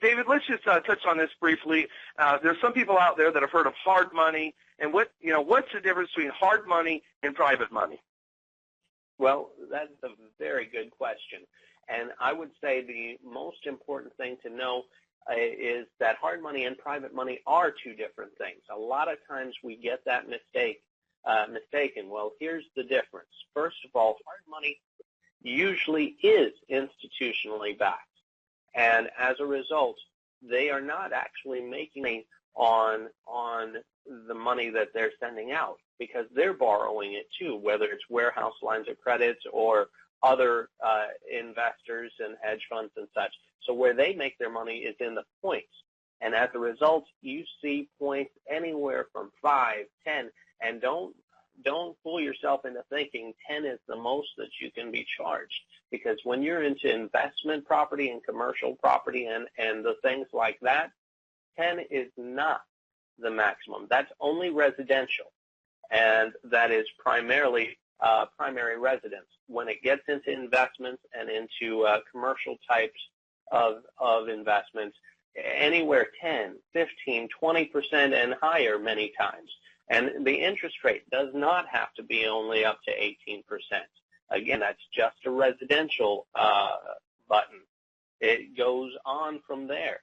David, let's just touch on this briefly. There's some people out there that have heard of hard money, and what's the difference between hard money and private money? Well, that's a very good question, and I would say the most important thing to know is that hard money and private money are two different things. A lot of times we get that mistaken. Well, here's the difference. First of all, hard money usually is institutionally backed, and as a result, they are not actually making money on the money that they're sending out, because they're borrowing it too, whether it's warehouse lines of credit or other investors and hedge funds and such. So where they make their money is in the points. And as a result, you see points anywhere from 5, 10, and don't fool yourself into thinking 10 is the most that you can be charged. Because when you're into investment property and commercial property and the things like that, 10 is not the maximum. That's only residential, and that is primarily primary residence. When it gets into investments and into commercial types of investments, anywhere 10, 15, 20% and higher many times. And the interest rate does not have to be only up to 18%. Again, that's just a residential button. It goes on from there.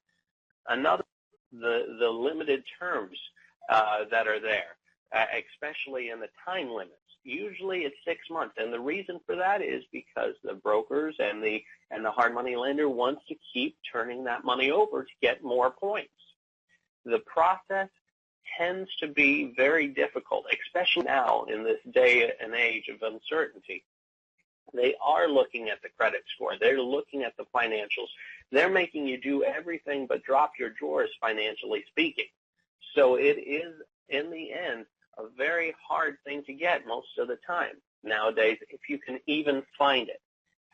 Another, the limited terms that are there, especially in the time limits. Usually it's 6 months, and the reason for that is because the brokers and the hard money lender wants to keep turning that money over to get more points. The process tends to be very difficult, especially now in this day and age of uncertainty. They are looking at the credit score. They're looking at the financials. They're making you do everything but drop your drawers, financially speaking. So it is, in the end, a very hard thing to get most of the time nowadays, if you can even find it.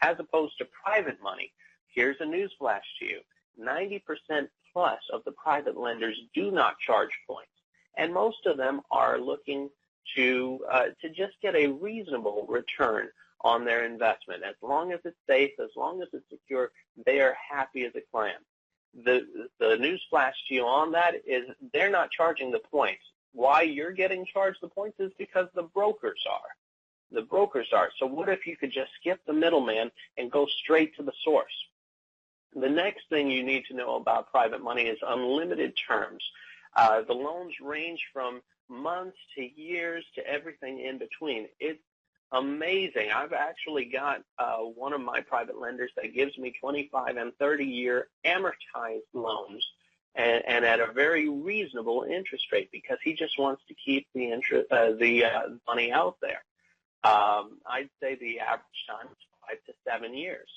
As opposed to private money, here's a newsflash to you. 90% plus of the private lenders do not charge points, and most of them are looking to just get a reasonable return on their investment. As long as it's safe, as long as it's secure, they are happy as a clam. The newsflash to you on that is they're not charging the points. Why you're getting charged the points is because the brokers are. The brokers are. So what if you could just skip the middleman and go straight to the source? The next thing you need to know about private money is unlimited terms. The loans range from months to years to everything in between. It's amazing. I've actually got one of my private lenders that gives me 25 and 30-year amortized loans, and at a very reasonable interest rate, because he just wants to keep the money out there. I'd say the average time is 5 to 7 years.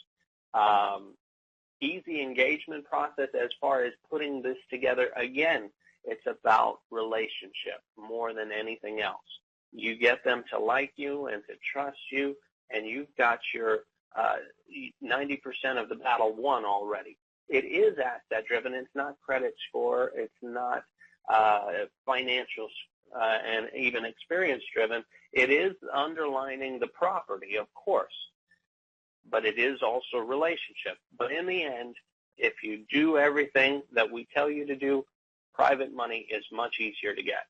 Easy engagement process as far as putting this together. Again, it's about relationship more than anything else. You get them to like you and to trust you, and you've got your 90% of the battle won already. It is asset-driven. It's not credit score. It's not financial and even experience-driven. It is underlining the property, of course, but it is also relationship. But in the end, if you do everything that we tell you to do, private money is much easier to get.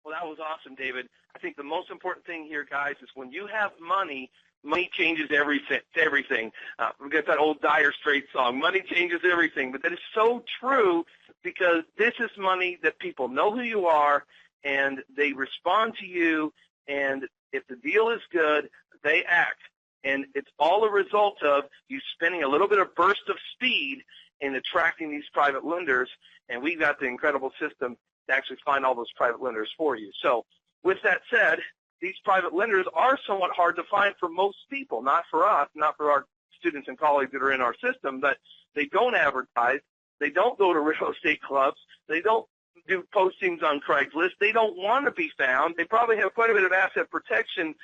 Well, that was awesome, David. I think the most important thing here, guys, is when you have money, money changes everything. We got that old Dire Straits song, money changes everything. But that is so true, because this is money that people know who you are, and they respond to you, and if the deal is good, they act. And it's all a result of you spending a little bit of burst of speed in attracting these private lenders, and we've got the incredible system to actually find all those private lenders for you. So with that said, these private lenders are somewhat hard to find for most people, not for us, not for our students and colleagues that are in our system, but they don't advertise. They don't go to real estate clubs. They don't do postings on Craigslist. They don't want to be found. They probably have quite a bit of asset protection,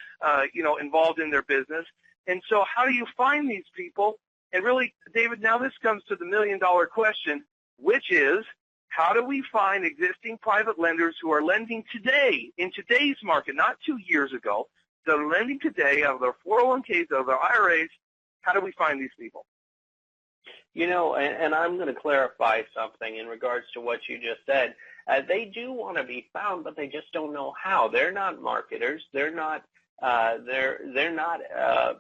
involved in their business. And so how do you find these people? And really, David, now this comes to the million-dollar question, which is, how do we find existing private lenders who are lending today, in today's market, not 2 years ago, that are lending today out of their 401ks, out of their IRAs? How do we find these people? And I'm going to clarify something in regards to what you just said. They do want to be found, but they just don't know how. They're not marketers. They're not. They're not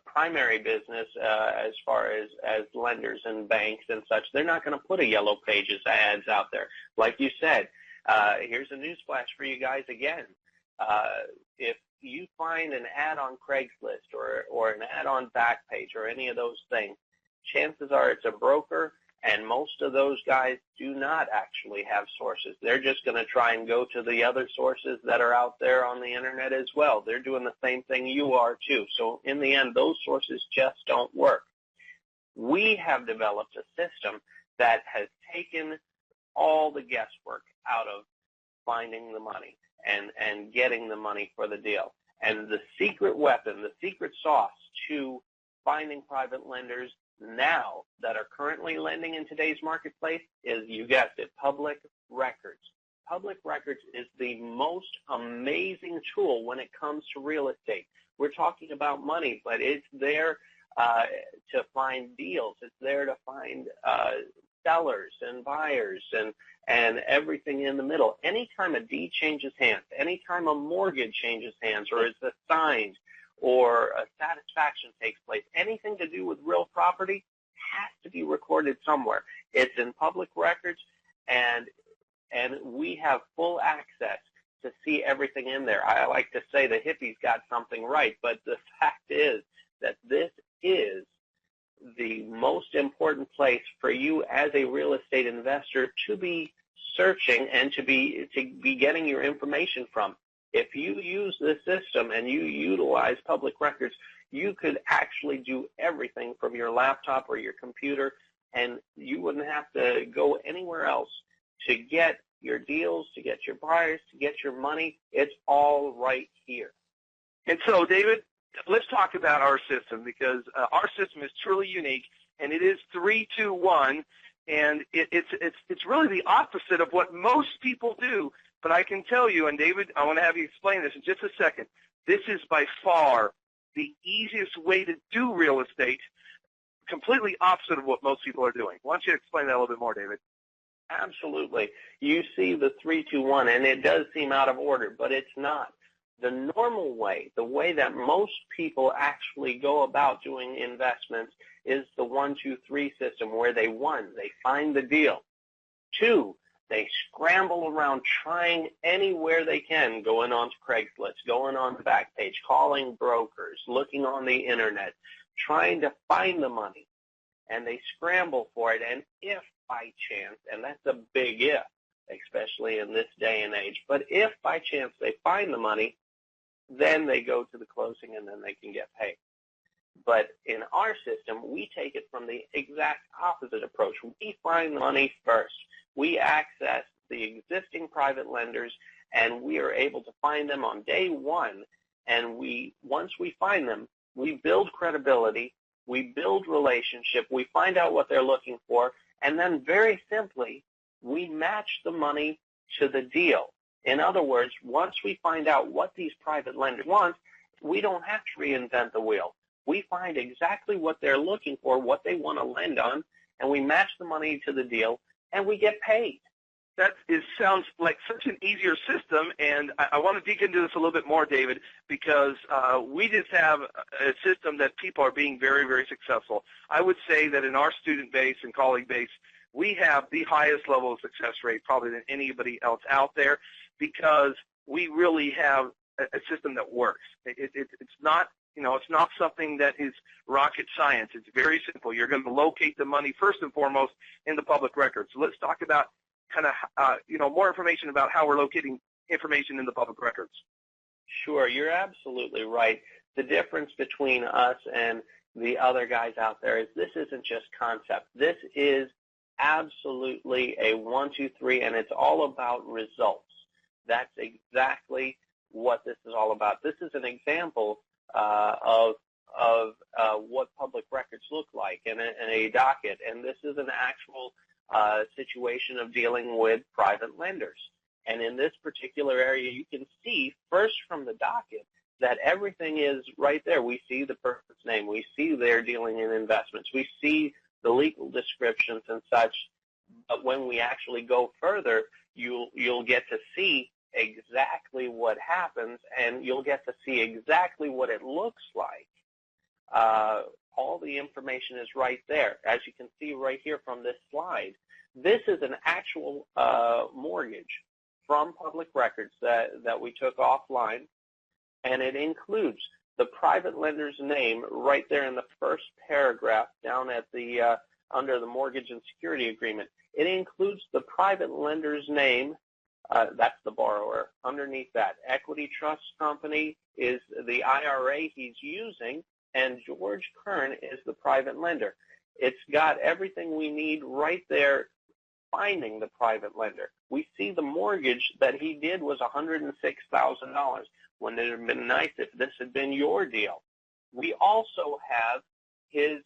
primary business as far as lenders and banks and such. They're not going to put a Yellow Pages ads out there, like you said. Here's a newsflash for you guys again. If you find an ad on Craigslist or an ad on Backpage or any of those things, chances are it's a broker, and most of those guys do not actually have sources. They're just going to try and go to the other sources that are out there on the internet as well. They're doing the same thing you are too. So in the end, those sources just don't work. We have developed a system that has taken all the guesswork out of finding the money and getting the money for the deal. And the secret weapon, the secret sauce to finding private lenders now that are currently lending in today's marketplace is, you guessed it, public records. Public records is the most amazing tool when it comes to real estate. We're talking about money, but it's there to find deals. It's there to find sellers and buyers and everything in the middle. Anytime a deed changes hands, anytime a mortgage changes hands or is assigned or a satisfaction takes place, anything to do with real property has to be recorded somewhere. It's in public records, and we have full access to see everything in there. I like to say the hippies got something right, but the fact is that this is the most important place for you as a real estate investor to be searching and to be getting your information from. If you use this system and you utilize public records, you could actually do everything from your laptop or your computer, and you wouldn't have to go anywhere else to get your deals, to get your buyers, to get your money. It's all right here. And so, David, let's talk about our system, because our system is truly unique, and it is 3-2-1, and it's really the opposite of what most people do. But I can tell you, and David, I want to have you explain this in just a second, this is by far the easiest way to do real estate, completely opposite of what most people are doing. Why don't you explain that a little bit more, David? Absolutely. You see the 3-2-1, and it does seem out of order, but it's not. The normal way, the way that most people actually go about doing investments, is the 1-2-3 system, where they find the deal. 2, they scramble around trying anywhere they can, going on to Craigslist, going on to Backpage, calling brokers, looking on the internet, trying to find the money. And they scramble for it. And if by chance, and that's a big if, especially in this day and age, but if by chance they find the money, then they go to the closing and then they can get paid. But in our system, we take it from the exact opposite approach. We find the money first. We access the existing private lenders, and we are able to find them on day one. And once we find them, we build credibility, we build relationship, we find out what they're looking for, and then very simply, we match the money to the deal. In other words, once we find out what these private lenders want, we don't have to reinvent the wheel. We find exactly what they're looking for, what they want to lend on, and we match the money to the deal, and we get paid. That sounds like such an easier system, and I want to dig into this a little bit more, David, because we just have a system that people are being very, very successful. I would say that in our student base and colleague base, we have the highest level of success rate probably than anybody else out there, because we really have a system that works. It's not, it's not something that is rocket science. It's very simple. You're going to locate the money first and foremost in the public records. So let's talk about kind of, more information about how we're locating information in the public records. Sure, you're absolutely right. The difference between us and the other guys out there is this isn't just concept. This is absolutely a 1-2-3, and it's all about results. That's exactly what this is all about. This is an example of what public records look like in a docket, and this is an actual situation of dealing with private lenders. And in this particular area, you can see first from the docket that everything is right there. We see the person's name. We see they're dealing in investments. We see the legal descriptions and such. But when we actually go further, you'll get to see exactly what happens, and you'll get to see exactly what it looks like. All the information is right there, as you can see right here from this slide. This is an actual mortgage from public records that we took offline, and it includes the private lender's name right there in the first paragraph down at the under the mortgage and security agreement. It includes the private lender's name. That's the borrower. Underneath that, Equity Trust Company is the IRA he's using, and George Kern is the private lender. It's got everything we need right there, finding the private lender. We see the mortgage that he did was $106,000, when it would have been nice if this had been your deal. We also have his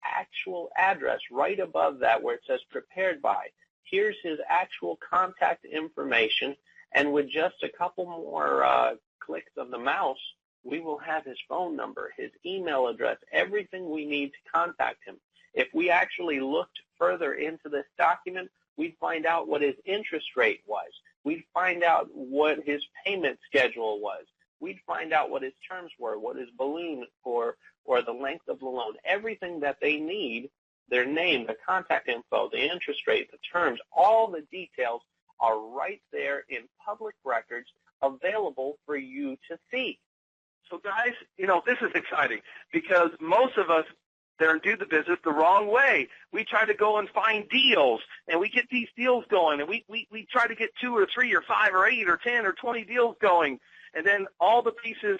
actual address right above that where it says prepared by. Here's his actual contact information, and with just a couple more clicks of the mouse, we will have his phone number, his email address, everything we need to contact him. If we actually looked further into this document, we'd find out what his interest rate was. We'd find out what his payment schedule was. We'd find out what his terms were, what his balloon or the length of the loan. Everything that they need, their name, the contact info, the interest rate, the terms, all the details are right there in public records available for you to see. So guys, this is exciting because most of us there and do the business the wrong way. We try to go and find deals, and we get these deals going, and we try to get 2 or 3 or 5 or 8 or 10 or 20 deals going, and then all the pieces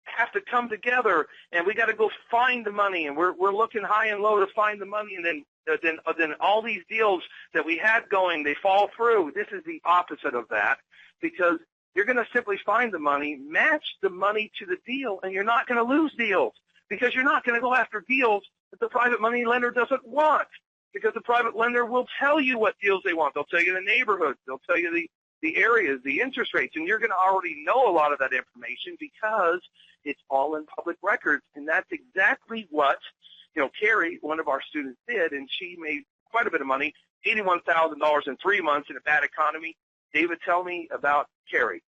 have to come together, and we got to go find the money, and we're looking high and low to find the money, and then all these deals that we had going, they fall through. This is the opposite of that, because you're going to simply find the money, match the money to the deal, and you're not going to lose deals, because you're not going to go after deals that the private money lender doesn't want, because the private lender will tell you what deals they want. They'll tell you the neighborhoods. They'll tell you the areas, the interest rates, and you're going to already know a lot of that information because it's all in public records, and that's exactly what, Carrie, one of our students, did, and she made quite a bit of money, $81,000 in 3 months in a bad economy. David, tell me about Carrie.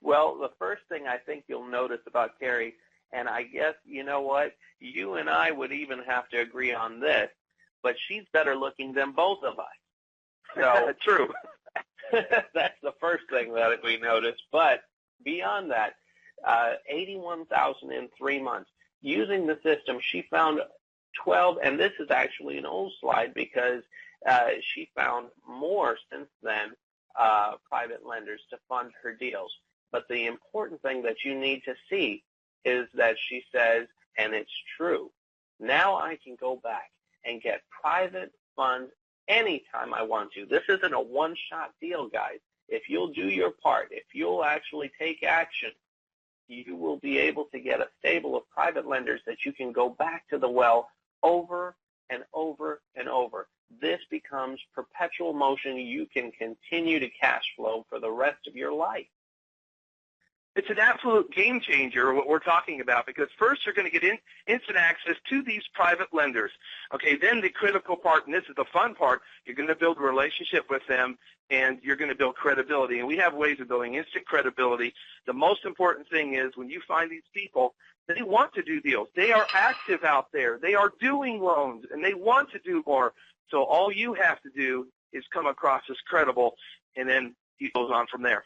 Well, the first thing I think you'll notice about Carrie, and I guess, you know what, you and I would even have to agree on this, but she's better looking than both of us. So True. That's the first thing that we noticed. But beyond that, $81,000 in 3 months. Using the system, she found 12, and this is actually an old slide because she found more since then, private lenders to fund her deals. But the important thing that you need to see is that she says, and it's true, now I can go back and get private funds anytime I want to. This isn't a one-shot deal, guys. If you'll do your part, if you'll actually take action, you will be able to get a stable of private lenders that you can go back to the well over and over and over. This becomes perpetual motion. You can continue to cash flow for the rest of your life. It's an absolute game changer, what we're talking about, because first you're going to get instant access to these private lenders. Okay, then the critical part, and this is the fun part, you're going to build a relationship with them, and you're going to build credibility. And we have ways of building instant credibility. The most important thing is when you find these people, they want to do deals. They are active out there. They are doing loans, and they want to do more. So all you have to do is come across as credible, and then he goes on from there.